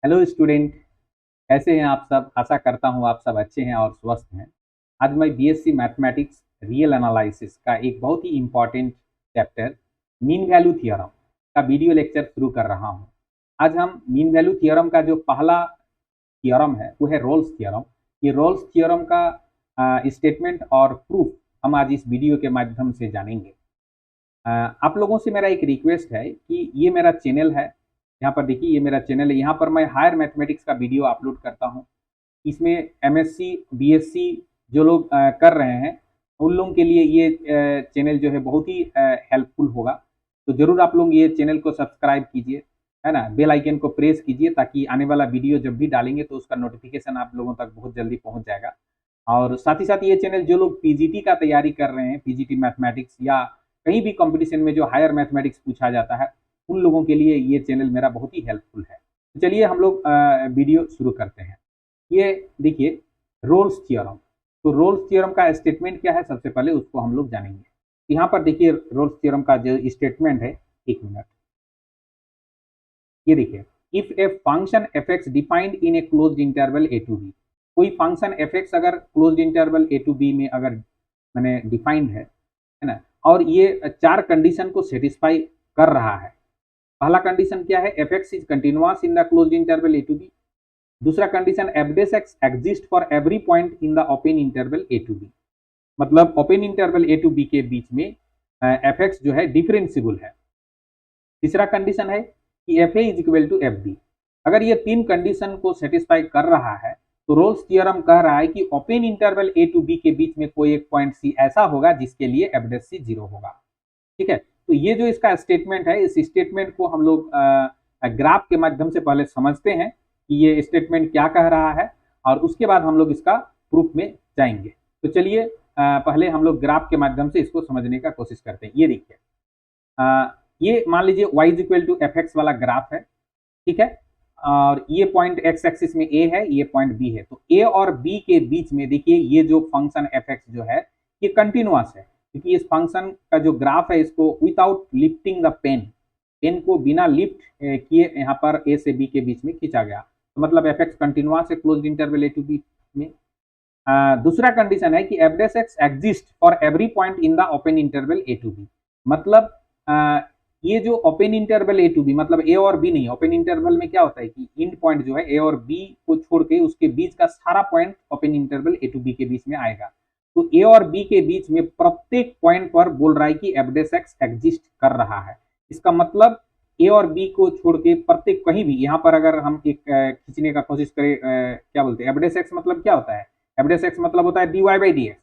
Hello student. कैसे हैं आप सब? आशा करता हूं आप सब अच्छे हैं और स्वस्थ हैं। आज मैं बीएससी मैथमेटिक्स रियल एनालिसिस का एक बहुत ही important chapter mean value theorem का वीडियो लेक्चर शुरू कर रहा हूं। आज हम मीन वैल्यू थ्योरम का जो पहला थ्योरम है वो है रोल्स थ्योरम। ये रोल्स थ्योरम का स्टेटमेंट और प्रूफ हम आज इस वीडियो के माध्यम से जानेंगे। आप लोगों से मेरा एक रिक्वेस्ट है कि ये मेरा चैनल है, यहाँ पर देखिए ये मेरा चैनल है। यहाँ पर मैं हायर मैथमेटिक्स का वीडियो अपलोड करता हूँ। इसमें एमएससी बीएससी जो लोग कर रहे हैं उन लोगों के लिए ये चैनल जो है बहुत ही हेल्पफुल होगा। तो ज़रूर आप लोग ये चैनल को सब्सक्राइब कीजिए, है ना। बेल आइकन को प्रेस कीजिए ताकि आने वाला वीडियो जब भी डालेंगे तो उसका नोटिफिकेशन आप लोगों तक बहुत जल्दी पहुँच जाएगा। और साथ ही साथ ये चैनल जो लोग पीजीटी का तैयारी कर रहे हैं, पीजीटी मैथमेटिक्स या कहीं भी कंपटीशन में जो हायर मैथमेटिक्स पूछा जाता है, उन लोगों के लिए ये चैनल मेरा बहुत ही हेल्पफुल है। तो चलिए हम लोग वीडियो शुरू करते हैं। ये देखिए रोल्स थ्योरम। तो रोल्स थ्योरम का स्टेटमेंट क्या है, सबसे पहले उसको हम लोग जानेंगे। यहाँ पर देखिए रोल्स थ्योरम का जो स्टेटमेंट है, एक मिनट, ये देखिए, if a function f x defined in a closed interval A to b, कोई फंक्शन एफ एक्स अगर closed interval A to b में अगर मैंने डिफाइंड है ना, और ये चार कंडीशन को सेटिस्फाई कर रहा है। पहला कंडीशन क्या है, F x is continuous in the closed interval A to B. दूसरा condition, F dash x exist for every point in the open interval A to B, मतलब open interval A to B के बीच में F x जो है differentiable है। तीसरा condition है कि f a is equal to f b. अगर ये तीन कंडीशन को सेटिस्फाई कर रहा है तो रोल्स थ्योरम कह रहा है कि open interval A to B के बीच में कोई एक पॉइंट सी ऐसा होगा जिसके लिए एफ डेस सी 0 होगा। ठीक है, तो ये जो इसका स्टेटमेंट है, इस स्टेटमेंट को हम लोग ग्राफ के माध्यम से पहले समझते हैं कि ये स्टेटमेंट क्या कह रहा है, और उसके बाद हम लोग इसका प्रूफ में जाएंगे। तो चलिए पहले हम लोग ग्राफ के माध्यम से इसको समझने का कोशिश करते हैं। ये देखिए, ये मान लीजिए y is equal to f x वाला ग्राफ है, ठीक है, और ये पॉइंट एक्स एक्सिस में a है, ये पॉइंट b है। तो a और b के बीच में देखिए ये जो फंक्शन एफ एक्स जो है ये कंटिन्यूअस है, क्योंकि इस फंक्शन का जो ग्राफ है इसको विदाउट लिफ्टिंग द पेन को बिना लिफ्ट किए यहाँ पर a से b के बीच में खींचा गया। तो मतलब एफ एक्स कंटिन्यूअस है closed interval A to b में। दूसरा कंडीशन है कि f dash x exist for every point in the open interval A to B, मतलब ये जो open interval A to B, मतलब ए और बी नहीं, ओपन इंटरवल में क्या होता है कि इंड पॉइंट जो है ए और बी को छोड़ के उसके बीच का सारा point open interval A to B के बीच में आएगा। तो ए और बी के बीच में प्रत्येक पॉइंट पर बोल रहा है कि एफ डेस एक्स एग्जिस्ट कर रहा है। इसका मतलब ए और बी को छोड़ के प्रत्येक कहीं भी, यहाँ पर अगर हम एक खींचने का कोशिश करें, क्या बोलते हैं, एफ डेस एक्स मतलब क्या होता है, एफ डेस एक्स मतलब होता है dy by d x,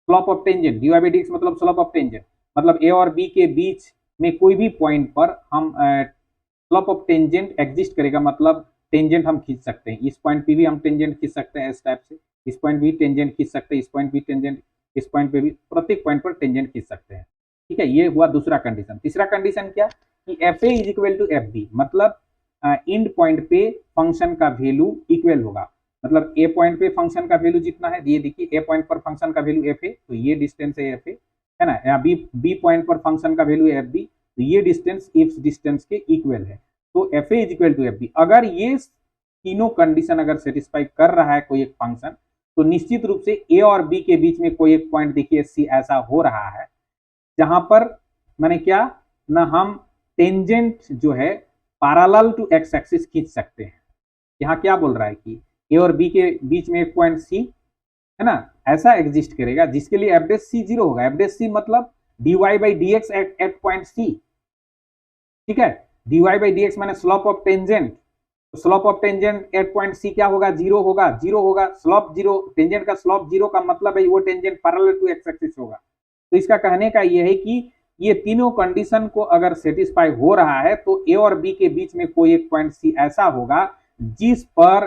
slope of tangent. dy by d x मतलब स्लोप ऑफ टेंजेंट, मतलब ए और बी के बीच में कोई भी पॉइंट पर हम स्लोप ऑफ टेंजेंट एग्जिस्ट करेगा, मतलब टेंजेंट हम खींच सकते हैं। इस पॉइंट पे भी हम टेंजेंट खींच सकते हैं इस टाइप से, इस पॉइंट भी टेंजेंट खींच सकते हैं, इस पॉइंट भी टेंजेंट, इस पॉइंट पे भी, प्रत्येक पॉइंट पर टेंजेंट खींच सकते हैं। ठीक है, ये हुआ दूसरा कंडीशन। तीसरा कंडीशन क्या कि f a is equal to f b, मतलब इंड पॉइंट पे फंक्शन का वैल्यू इक्वल होगा, मतलब ए पॉइंट पे फंक्शन का वैल्यू जितना है, ये देखिए ए पॉइंट पर फंक्शन का वैल्यू एफ ए, तो ये डिस्टेंस है एफ ए, है ना। यहाँ बी पॉइंट पर फंक्शन का वैल्यू एफ बी, तो ये डिस्टेंस इस डिस्टेंस के इक्वल है। तो f a is equal to f b. अगर ये तीनों कंडीशन अगर सेटिस्फाई कर रहा है कोई एक फंक्शन, तो निश्चित रूप से ए और बी के बीच में कोई एक पॉइंट देखिए सी ऐसा हो रहा है जहां पर मैंने क्या ना, हम टेंजेंट जो है पैरेलल टू एक्स एक्सिस खींच सकते हैं। यहाँ क्या बोल रहा है कि ए और बी के बीच में एक पॉइंट सी, है ना, ऐसा एग्जिस्ट करेगा जिसके लिए एफ डेस सी 0 होगा। एफ डेस सी मतलब dy by d x at point c, ठीक है, dy बाई डी एक्स मैंने slope of tangent, slope of tangent at point c क्या होगा, 0 होगा, 0 होगा, स्लोप 0, टेंजेंट का स्लोप 0 का मतलब है वो tangent parallel to x axis होगा। तो इसका कहने का ये है कि ये तीनों कंडीशन को अगर सेटिस्फाई हो रहा है तो ए और बी के बीच में कोई एक पॉइंट सी ऐसा होगा जिस पर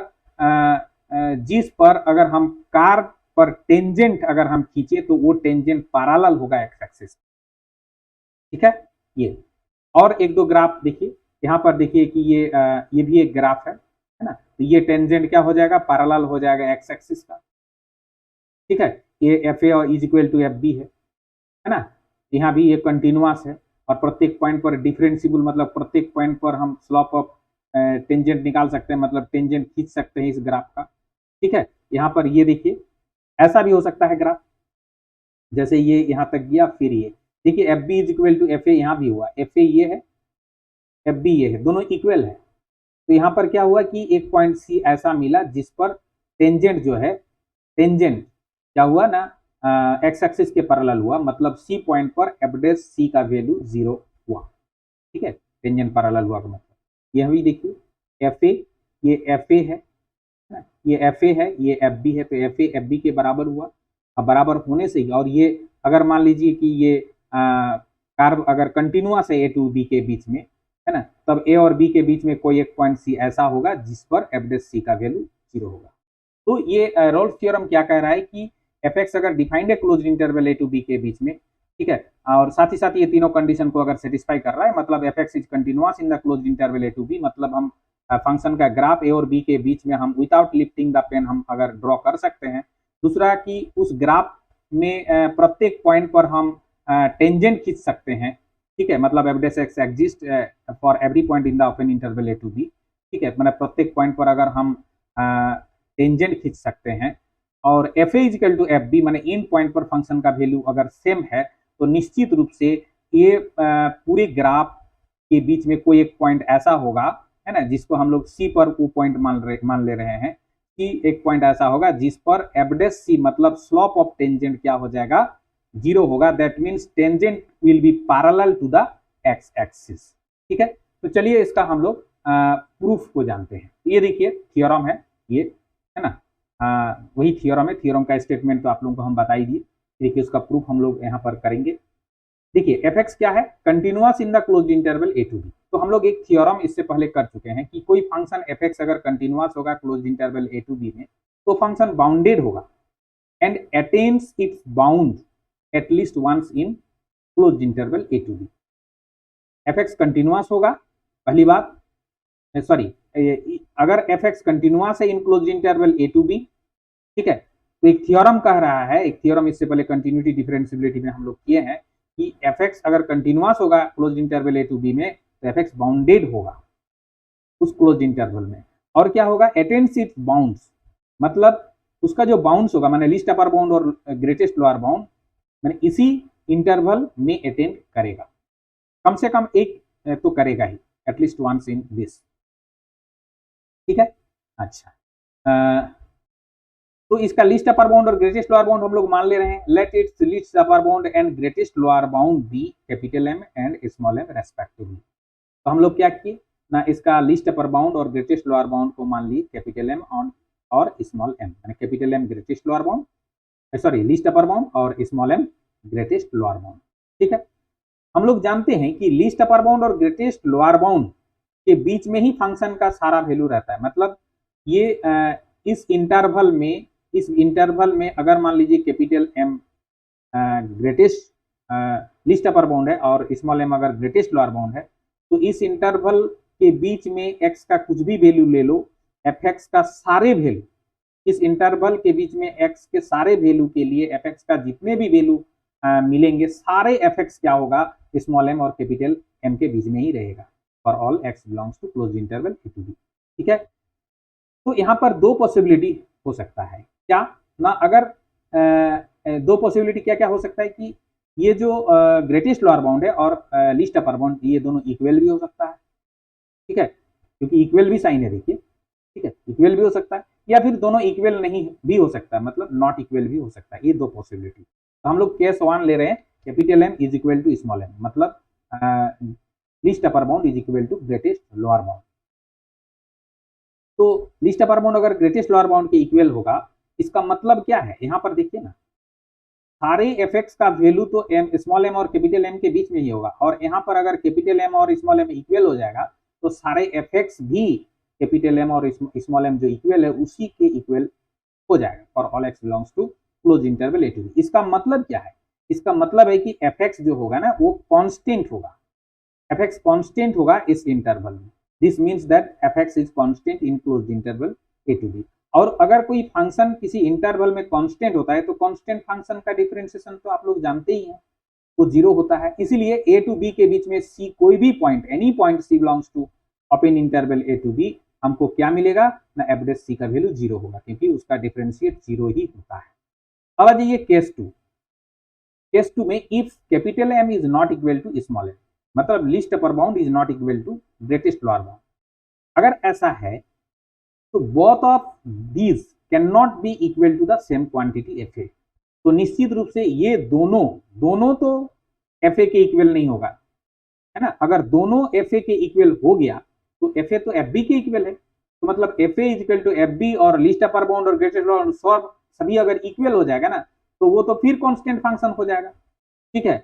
अगर हम कार पर टेंजेंट अगर हम खींचे तो वो टेंजेंट पैरेलल होगा एक्स एक्सिस। ठीक है, ये और एक दो ग्राफ देखिए, यहाँ पर देखिए कि ये भी एक ग्राफ है ना। तो ये टेंजेंट क्या हो जाएगा, पैरेलल हो जाएगा एक्स एक्सिस का। ठीक है, ये f a is equal to f b है ना। यहाँ भी ये कंटिन्यूअस है और प्रत्येक पॉइंट पर डिफरेंशिएबल, मतलब प्रत्येक पॉइंट पर हम स्लोप ऑफ टेंजेंट निकाल सकते हैं, मतलब टेंजेंट खींच सकते हैं इस ग्राफ का। ठीक है, यहाँ पर ये देखिए ऐसा भी हो सकता है ग्राफ, जैसे ये यहाँ तक गया, फिर ये देखिए f b is equal to f a, यहाँ भी हुआ एफ ए ये है, एफ बी ये है, दोनों इक्वल है। तो यहाँ पर क्या हुआ कि एक पॉइंट सी ऐसा मिला जिस पर टेंजेंट जो है, टेंजेंट क्या हुआ ना, एक्स एक्सिस के पैरेलल हुआ, मतलब सी पॉइंट पर एफ डैश सी का वैल्यू 0 हुआ। ठीक है, टेंजेंट पैरेलल हुआ का मतलब यह भी देखिए एफ ए, ये एफ ए है, ये एफ ए है, ये एफ बी है, तो एफ ए एफ बी के बराबर हुआ। अब बराबर होने से ही, और ये अगर मान लीजिए कि ये कार्व अगर कंटिन्यूअस है ए टू बी के बीच में, है ना, तब ए और बी के बीच में कोई एक पॉइंट सी ऐसा होगा जिस पर एफ डैश सी का वैल्यू 0 होगा। तो ये रोल्स थ्योरम क्या कह रहा है कि एफ एक्स अगर डिफाइंड है closed interval A to B के बीच में, ठीक है, और साथ ही साथ ये तीनों कंडीशन को अगर सेटिस्फाई कर रहा है, मतलब f x is continuous in the closed interval A to B, मतलब हम फंक्शन का ग्राफ ए और बी के बीच में हम विदाउट लिफ्टिंग द पेन हम अगर ड्रॉ कर सकते हैं। दूसरा कि उस ग्राफ में प्रत्येक पॉइंट पर हम टेंजेंट खींच सकते हैं। ठीक है, मतलब f dash x exist for every point in the open interval A to b. ठीक है, मतलब प्रत्येक पॉइंट पर अगर हम टेंजेंट खींच सकते हैं, और f a is equal to f b, माने इन पॉइंट पर फंक्शन का वैल्यू अगर सेम है, तो निश्चित रूप से ये पूरे ग्राफ के बीच में कोई एक पॉइंट ऐसा होगा, है ना, जिसको हम लोग सी पर वो पॉइंट मान ले रहे हैं कि एक पॉइंट ऐसा होगा जिस पर एफ डैश सी मतलब स्लोप ऑफ टेंजेंट क्या हो जाएगा, 0 होगा। That means tangent will be parallel to the x axis. ठीक है, तो चलिए इसका हम लोग प्रूफ को जानते हैं। ये देखिए थ्योरम है, ये है ना, वही थ्योरम है, थ्योरम का स्टेटमेंट तो आप लोगों को हम बता ही दिए। देखिए उसका प्रूफ हम लोग यहाँ पर करेंगे। देखिए एफ एक्स क्या है, continuous in the closed interval A to b. तो हम लोग एक थ्योरम इससे पहले कर चुके हैं कि कोई फंक्शन एफ एक्स अगर कंटिन्यूअस होगा closed interval A to b में, तो फंक्शन बाउंडेड होगा and attains its bound at least once in closed interval A to b. F x continuous होगा, पहली बात, सॉरी, अगर एफ एक्स कंटिन्यूअस है in closed interval A to b, ठीक है, तो एक थ्योरम कह रहा है, एक थ्योरम इससे पहले कंटिन्यूटी डिफरेंशिएबिलिटी में हम लोग किए हैं कि एफ एक्स अगर कंटिन्यूअस होगा closed interval A to b में, तो एफ एक्स बाउंडेड होगा उस क्लोज्ड इंटरवल में। और क्या होगा, अटेन्स इट्स बाउंड्स, मतलब उसका जो बाउंड्स होगा, माने लीस्ट अपर बाउंड और ग्रेटेस्ट लोअर बाउंड, माने इसी इंटरवल में अटेंड करेगा, कम से कम एक तो करेगा ही, एटलीस्ट वंस इन दिस। ठीक है, अच्छा, तो इसका लीस्ट अपर बाउंड और ग्रेटेस्ट लोअर बाउंड हम लोग मान ले रहे हैं। Let its least upper bound and greatest lower bound be capital M and small m respectively. तो हम लोग क्या किए ना, इसका लीस्ट अपर बाउंड और ग्रेटेस्ट लोअर बाउंड को मान लिए कैपिटल एम और स्मॉल एम, यानी capital M greatest lower bound, sorry least upper bound और small M greatest lower bound. ठीक है, हम लोग जानते हैं कि लीस्ट अपर बाउंड और ग्रेटेस्ट लोअर बाउंड के बीच में ही फंक्शन का सारा वैल्यू रहता है। मतलब ये इस इंटरवल में अगर मान लीजिए capital M greatest least upper bound है और स्मॉल एम अगर ग्रेटेस्ट लोअर बाउंड है, तो इस इंटरवल के बीच में एक्स का कुछ भी वैल्यू ले लो, एफ एक्स का सारे वैल्यू, इस इंटरवल के बीच में एक्स के सारे वैल्यू के लिए एफ एक्स का जितने भी वैल्यू मिलेंगे, सारे एफ एक्स क्या होगा, स्मॉल एम और कैपिटल एम के बीच में ही रहेगा for all x belongs to close interval A to b. ठीक है, तो यहाँ पर दो पॉसिबिलिटी हो सकता है, क्या ना, अगर दो पॉसिबिलिटी क्या क्या हो सकता है कि ये जो ग्रेटेस्ट लोअर बाउंड है और लीस्ट अपर बाउंड, ये दोनों इक्वल भी हो सकता है। ठीक है, क्योंकि इक्वल भी साइन है, देखिए, ठीक है, इक्वल भी हो सकता है, या फिर दोनों इक्वल नहीं भी हो सकता है, मतलब नॉट इक्वल भी हो सकता है। ये दो पॉसिबिलिटी। तो हम लोग केस 1 ले रहे हैं, capital M is equal to small M, मतलब least upper bound is equal to greatest lower bound. तो लीस्ट अपर बाउंड अगर ग्रेटेस्ट लोअर बाउंड के इक्वल होगा, इसका मतलब क्या है, यहाँ पर देखिए ना, सारे एफ एक्स का वैल्यू तो एम, स्मॉल एम और कैपिटल एम के बीच में ही होगा, और यहाँ पर अगर कैपिटल एम और स्मॉल एम इक्वल हो जाएगा, तो सारे एफ एक्स भी कैपिटल एम और स्मॉल एम जो इक्वल है उसी के इक्वल हो जाएगा for all x belongs to close interval A to b. इसका मतलब क्या है, इसका मतलब है कि एफ एक्स जो होगा ना, वो कांस्टेंट होगा, एफ एक्स कांस्टेंट होगा इस इंटरवल में। This means that f x is constant in closed interval A to b. और अगर कोई फंक्शन किसी इंटरवल में कांस्टेंट होता है, तो कांस्टेंट फंक्शन का डिफरेंशिएशन तो आप लोग जानते ही हैं, वो 0 होता है। इसीलिए ए टू बी के बीच में सी कोई भी point, any point C belongs to open interval A to B, हमको क्या मिलेगा ना, एफ डैश सी का वैल्यू 0 होगा, क्योंकि उसका डिफरेंशिएट 0 ही होता है। अब आ जाइए केस 2। केस 2 में if capital M is not equal to small M, मतलब least upper bound is not equal to greatest lower bound, अगर ऐसा है तो both of these can not be equal to the same quantity F ए, तो निश्चित रूप से ये दोनों तो एफ ए के इक्वल नहीं होगा, है ना। अगर दोनों एफ ए के इक्वल हो गया तो एफ ए तो एफ बी के इक्वल है, तो मतलब f a equal to f b और लीस्ट अपर बाउंड और ग्रेटेस्ट लोअर बाउंड सभी अगर इक्वल हो जाएगा ना, तो वो तो फिर कांस्टेंट फंक्शन हो जाएगा, ठीक है।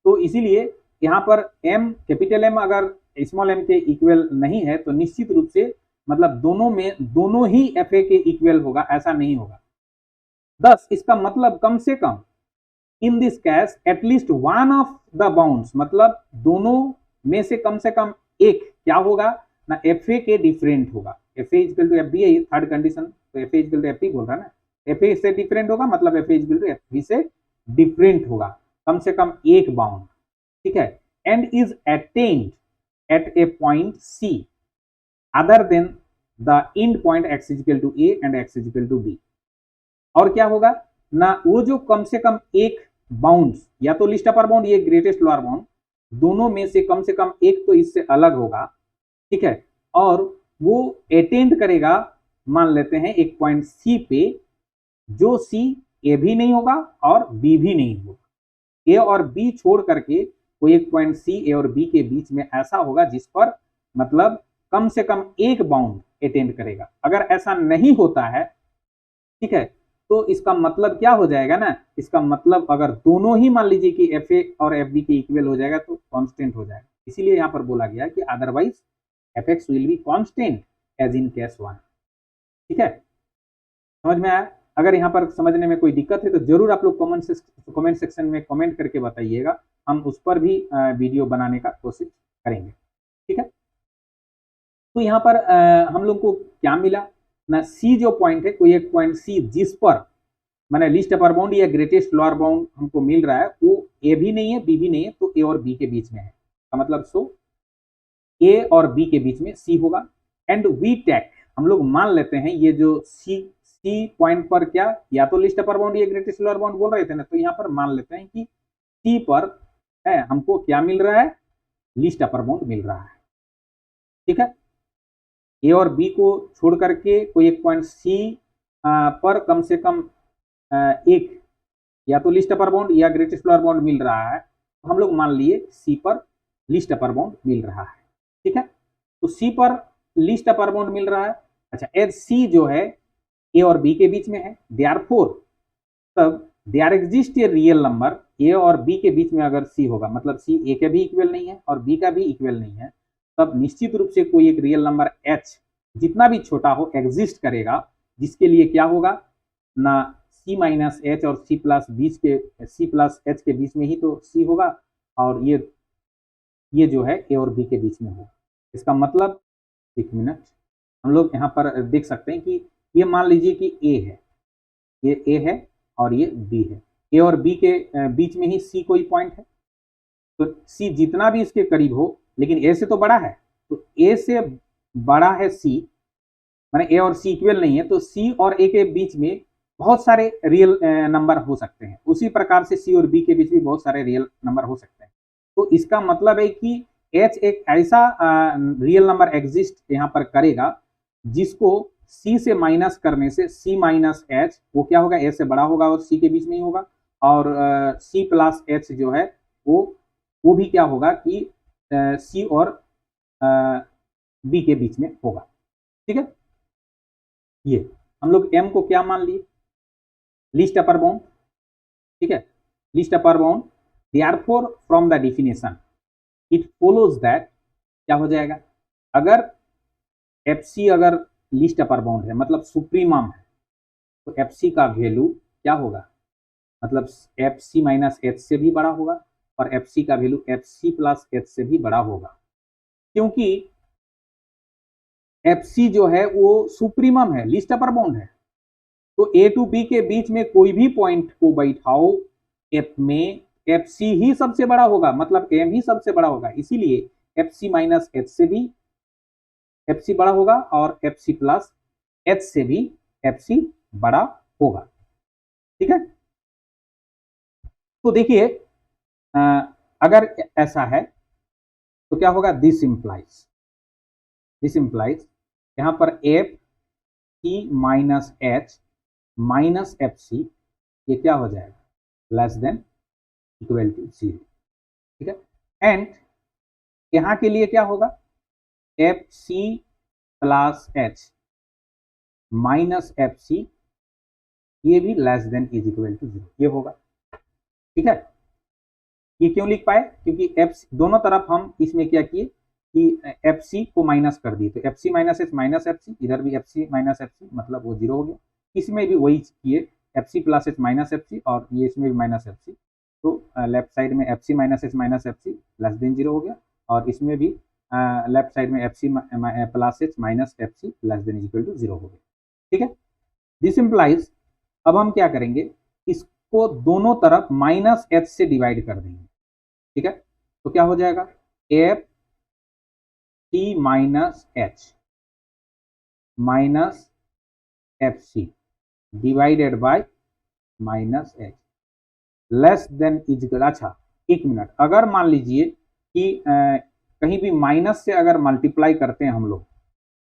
तो इसीलिए यहाँ पर एम कैपिटल एम अगर स्मॉल एम के इक्वल नहीं है तो निश्चित रूप से मतलब दोनों ही एफ ए के इक्वल होगा, ऐसा नहीं होगा। दस इसका मतलब कम से कम in this case at least one of the bounds, मतलब दोनों में से कम एक क्या होगा ना, एफ ए के डिफरेंट होगा। F a equal to f b है थर्ड कंडीशन, तो f a equal to f b बोल रहा है ना, एफ ए से डिफरेंट होगा मतलब f a equal to f b से डिफरेंट होगा, कम से कम एक बाउंड, ठीक है। And is attained at a point c other than the end point x equal to a and x equal to b. और क्या होगा ना, वो जो कम से कम एक बाउंड, या तो लिस्ट अपर बाउंड, ये ग्रेटेस्ट लोअर बाउंड, दोनों में से कम एक तो इससे अलग होगा, ठीक है। और वो अटेंड करेगा, मान लेते हैं एक पॉइंट सी पे, जो सी ए भी नहीं होगा और बी भी नहीं होगा, ए और बी छोड़ करके कोई एक पॉइंट सी ए और बी के बीच में ऐसा होगा जिस पर मतलब कम से कम एक बाउंड अटेंड करेगा। अगर ऐसा नहीं होता है, ठीक है, तो इसका मतलब क्या हो जाएगा ना, इसका मतलब अगर दोनों ही मान लीजिए कि एफ ए और एफ बी के इक्वल हो जाएगा तो कांस्टेंट हो जाएगा। इसीलिए यहाँ पर बोला गया कि otherwise f x will be constant as in case 1, ठीक है। समझ में आया? अगर यहाँ पर समझने में कोई दिक्कत है तो जरूर आप लोग कमेंट सेक्शन में कमेंट करके बताइएगा, हम उस पर भी वीडियो बनाने का कोशिश करेंगे, ठीक है। तो यहाँ पर हम लोग को क्या मिला ना, सी जो पॉइंट है, कोई एक पॉइंट सी जिस पर मैंने लिस्ट अपर बाउंड या ग्रेटेस्ट लोअर बाउंड हमको मिल रहा है, वो ए भी नहीं है बी भी नहीं है, तो ए और बी के बीच में है, का मतलब सो ए और बी के बीच में सी होगा। एंड वी टेक, हम लोग मान लेते हैं ये जो सी पॉइंट पर क्या, या तो लिस्ट अपर बाउंड या ग्रेटेस्ट लोअर बाउंड बोल रहे थे ना, तो यहाँ पर मान लेते हैं कि सी पर है हमको क्या मिल रहा है, लिस्ट अपर बाउंड मिल रहा है, ठीक है। ए और बी को छोड़ करके कोई एक पॉइंट सी पर कम से कम एक या तो लिस्ट अपर बाउंड या ग्रेटेस्ट लोअर बाउंड मिल रहा है, तो हम लोग मान लिए सी पर लिस्ट अपर बाउंड मिल रहा है, ठीक है। तो सी पर लिस्ट अपर बाउंड मिल रहा है, अच्छा, एज सी जो है ए और बी के बीच में है, देयरफॉर तब there exist a real number, A और बी के बीच में अगर सी होगा, मतलब सी ए के भी इक्वल नहीं है और बी का भी इक्वल नहीं है, तब निश्चित रूप से कोई एक रियल नंबर एच जितना भी छोटा हो एग्जिस्ट करेगा, जिसके लिए क्या होगा ना, सी माइनस एच और सी प्लस एच के बीच में ही तो सी होगा, और ये जो है ए और बी के बीच में होगा। इसका मतलब एक मिनट, हम लोग यहाँ पर देख सकते हैं कि ये मान लीजिए कि ए है, ये ए है और ये बी है, ए और बी के बीच में ही सी कोई पॉइंट है, तो सी जितना भी इसके करीब हो, लेकिन ए से तो बड़ा है, तो ए से बड़ा है सी, माने ए और सी इक्वल नहीं है, तो सी और ए के बीच में बहुत सारे रियल नंबर हो सकते हैं, उसी प्रकार से सी और बी के बीच भी बहुत सारे रियल नंबर हो सकते हैं। तो इसका मतलब है कि एच एक ऐसा रियल नंबर एग्जिस्ट यहाँ पर करेगा जिसको सी से माइनस करने से सी माइनस एच वो क्या होगा, ए से बड़ा होगा और सी के बीच में ही होगा, और सी प्लस एच जो है वो भी क्या होगा कि सी और बी के बीच में होगा, ठीक है। ये हम लोग एम को क्या मान लिए, लिस्ट अपर बाउंड, ठीक है, list upper bound, therefore from the definition it follows that क्या हो जाएगा, अगर एफ सी अगर लिस्ट अपर बाउंड है मतलब सुप्रीमम है, तो एफ सी का वैल्यू क्या होगा, मतलब एफ सी माइनस एच से भी बड़ा होगा और एफ सी का value f c plus h से भी बड़ा होगा, क्योंकि एफ सी जो है वो सुप्रीमम है, लिस्ट अपर बाउंड है, तो ए टू बी के बीच में कोई भी पॉइंट को बैठाओ एफ में, एफ सी ही सबसे बड़ा होगा, मतलब एम ही सबसे बड़ा होगा, इसीलिए एफ सी माइनस एच से भी एफ सी बड़ा होगा और एफ सी प्लस एच से भी एफ सी बड़ा होगा। ठीक है, तो देखिए अगर ऐसा है तो क्या होगा, दिस इंप्लाइज यहां पर f c minus h minus f c ये क्या हो जाएगा, लेस देन इक्वल टू 0। ठीक है, एंड यहां के लिए क्या होगा, f c plus h minus f c ये भी less than is equal to 0 ये होगा। ठीक है, ये क्यों लिख पाए, क्योंकि एफ दोनों तरफ हम इसमें क्या किए कि एफ सी को माइनस कर दिए, तो f c minus h minus f c, इधर भी f c minus f c मतलब वो 0 हो गया। इसमें भी वही किए, f c plus h minus f c और ये इसमें भी माइनस एफ सी, तो लेफ्ट साइड में f c minus h minus f c less than 0 हो गया, और इसमें भी लेफ्ट साइड में f c plus h minus f c less than equal to 0 हो गया। ठीक है, दिस इंप्लाइज अब हम क्या करेंगे, इसको दोनों तरफ माइनस एच से डिवाइड कर देंगे। ठीक है, तो क्या हो जाएगा, f c minus h minus f c divided by minus h less than equal. अच्छा एक मिनट, अगर मान लीजिए कि कहीं भी माइनस से अगर मल्टीप्लाई करते हैं हम लोग,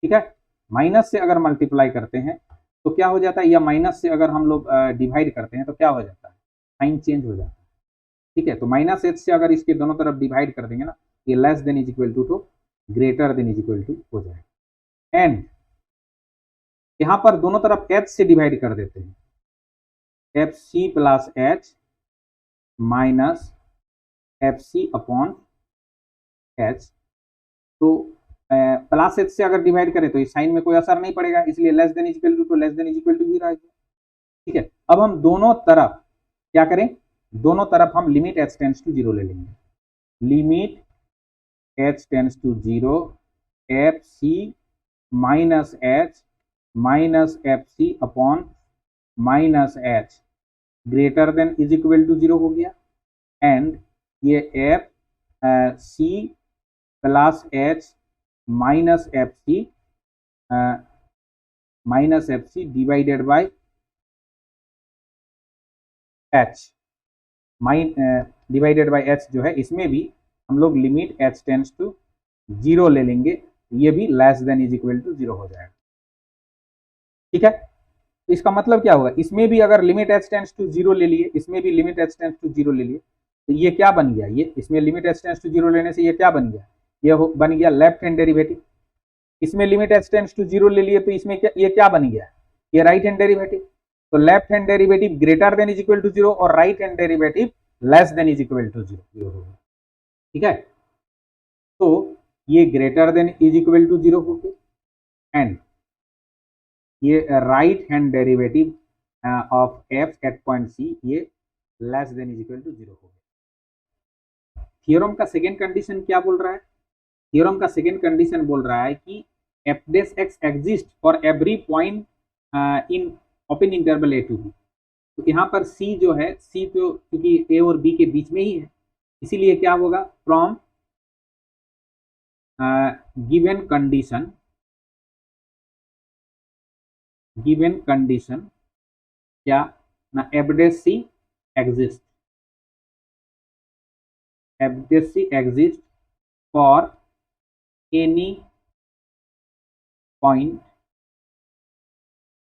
ठीक है, माइनस से अगर मल्टीप्लाई करते हैं तो क्या हो जाता है, या माइनस से अगर हम लोग डिवाइड करते हैं तो क्या हो जाता है, साइन चेंज हो जाता है। ठीक है, तो माइनस एच से अगर इसके दोनों तरफ डिवाइड कर देंगे ना, ये less than is equal to तो greater than is equal to हो जाएगा। एंड यहां पर दोनों तरफ एच से डिवाइड कर देते हैं, f c plus h minus f c upon h, तो प्लस एच से अगर डिवाइड करें तो इस साइन में कोई असर नहीं पड़ेगा, इसलिए less than is equal to तो less than is equal to ही रहेगा। ठीक है, अब हम दोनों तरफ क्या करें, दोनों तरफ हम लिमिट एच टेंड्स टू 0 ले लेंगे, limit h tends to 0 f c minus f c upon minus h greater than is equal to 0 हो गया। एंड ये f c plus h minus f c divided by h divided by h जो है, इसमें भी हम लोग limit h tends to 0 ले लेंगे, ये भी less than is equal to 0 हो जाएगा। ठीक है, तो इसका मतलब क्या होगा, इसमें भी अगर लिमिट एच टेंड्स टू 0 ले लिए, इसमें भी लिमिट एच टेंड्स टू 0 ले लिए, तो ये क्या बन गया, ये इसमें लिमिट एच टेंड्स टू 0 लेने से ये क्या बन गया, ये बन गया लेफ्ट हैंड डेरिवेटिव। इसमें लिमिट एच टेंड्स टू 0 ले लिए तो इसमें क्या, ये क्या बन गया, ये राइट हैंड डेरिवेटिव। तो left hand derivative greater than is equal to 0 और right hand derivative less than is equal to 0 होगा। ठीक है, तो ये greater than is equal to 0 हो गया, एंड ये right hand derivative of F at point C ये less than is equal to 0 हो गया। थ्योरम का सेकेंड कंडीशन क्या बोल रहा है, थ्योरम का सेकेंड कंडीशन बोल रहा है कि f dash x exist for every point in open interval A to b. तो यहाँ पर सी जो है, सी तो क्योंकि ए और बी के बीच में ही है, इसीलिए क्या होगा, फ्रॉम गिवन कंडीशन क्या ना, f dash c exist for any point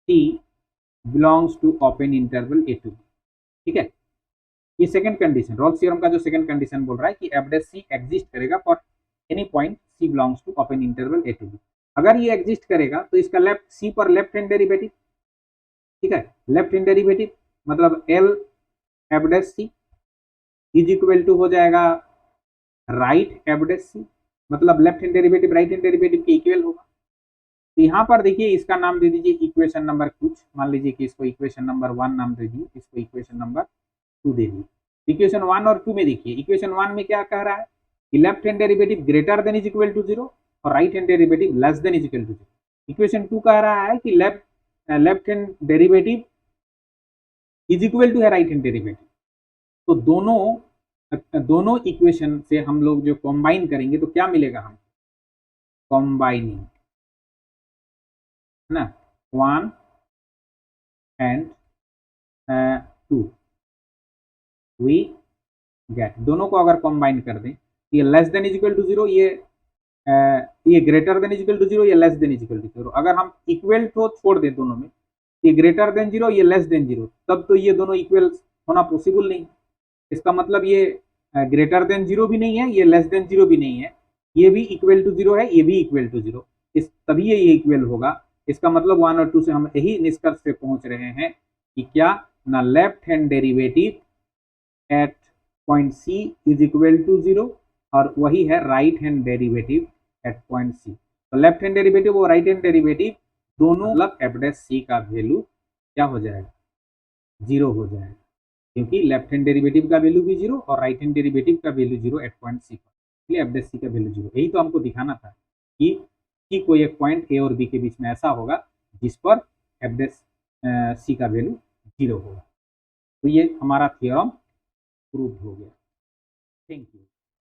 C belongs to open interval A to b. ठीक है, ये सेकंड कंडीशन, रॉल्स थ्योरम का जो सेकंड कंडीशन बोल रहा है कि एफ डेस सी एग्जिस्ट करेगा for any point C belongs to open interval A to b. अगर ये एग्जिस्ट करेगा तो इसका लेफ्ट सी पर लेफ्ट हैंड डेरिवेटिव, ठीक है, लेफ्ट हैंड डेरिवेटिव मतलब L F dash C is equal to हो जाएगा राइट एफ डेस सी, मतलब left hand derivative right hand derivative के इक्वल होगा। तो यहाँ पर देखिए इसका नाम दे दीजिए इक्वेशन नंबर कुछ, मान लीजिए कि इसको इक्वेशन नंबर 1 नाम दे दीजिए, इसको इक्वेशन नंबर 2 दे दीजिए। इक्वेशन 1 और 2 में देखिए, इक्वेशन 1 में क्या कह रहा है कि left hand derivative greater than is equal to 0 और right hand derivative less than is equal to 0। Equation 2 कह रहा है कि left hand derivative is equal to है राइट हैंड डेरिवेटिव। तो दोनों इक्वेशन से हम लोग जो कंबाइन करेंगे तो क्या मिलेगा, हम कंबाइनिंग है ना, 1 एंड 2 वी गेट, दोनों को अगर कंबाइन कर दें, ये less than is equal to 0, ये greater than is equal to 0, ये less than is equal to 0। अगर हम इक्वल तो छोड़ दें दोनों में, ये ग्रेटर देन 0, ये लेस देन 0, तब तो ये दोनों इक्वल होना पॉसिबल नहीं। इसका मतलब ये ग्रेटर देन 0 भी नहीं है, ये लेस देन 0 भी नहीं है, ये भी इक्वल टू 0 है, ये भी इक्वल टू 0, इस तभी ये इक्वल होगा। इसका मतलब 1 और 2 से हम यही निष्कर्ष पे पहुंच रहे हैं कि क्या ना left hand derivative at point C is equal to 0, और वही है right hand derivative at point C. तो लेफ्ट हैंड डेरिवेटिव और राइट हैंड डेरिवेटिव दोनों मतलब एफ डैश सी का वैल्यू क्या हो जाएगा, 0 हो जाएगा, क्योंकि लेफ्ट हैंड डेरिवेटिव का वैल्यू भी 0 और राइट हैंड डेरिवेटिव का वैल्यू 0 एट पॉइंट सी पर, इसलिए एफ डैश सी का वैल्यू 0। यही तो हमको दिखाना था कि कोई एक पॉइंट ए और बी के बीच में ऐसा होगा जिस पर एफ डैश सी का वैल्यू 0 होगा। तो ये हमारा थ्योरम प्रूव हो गया। Thank you.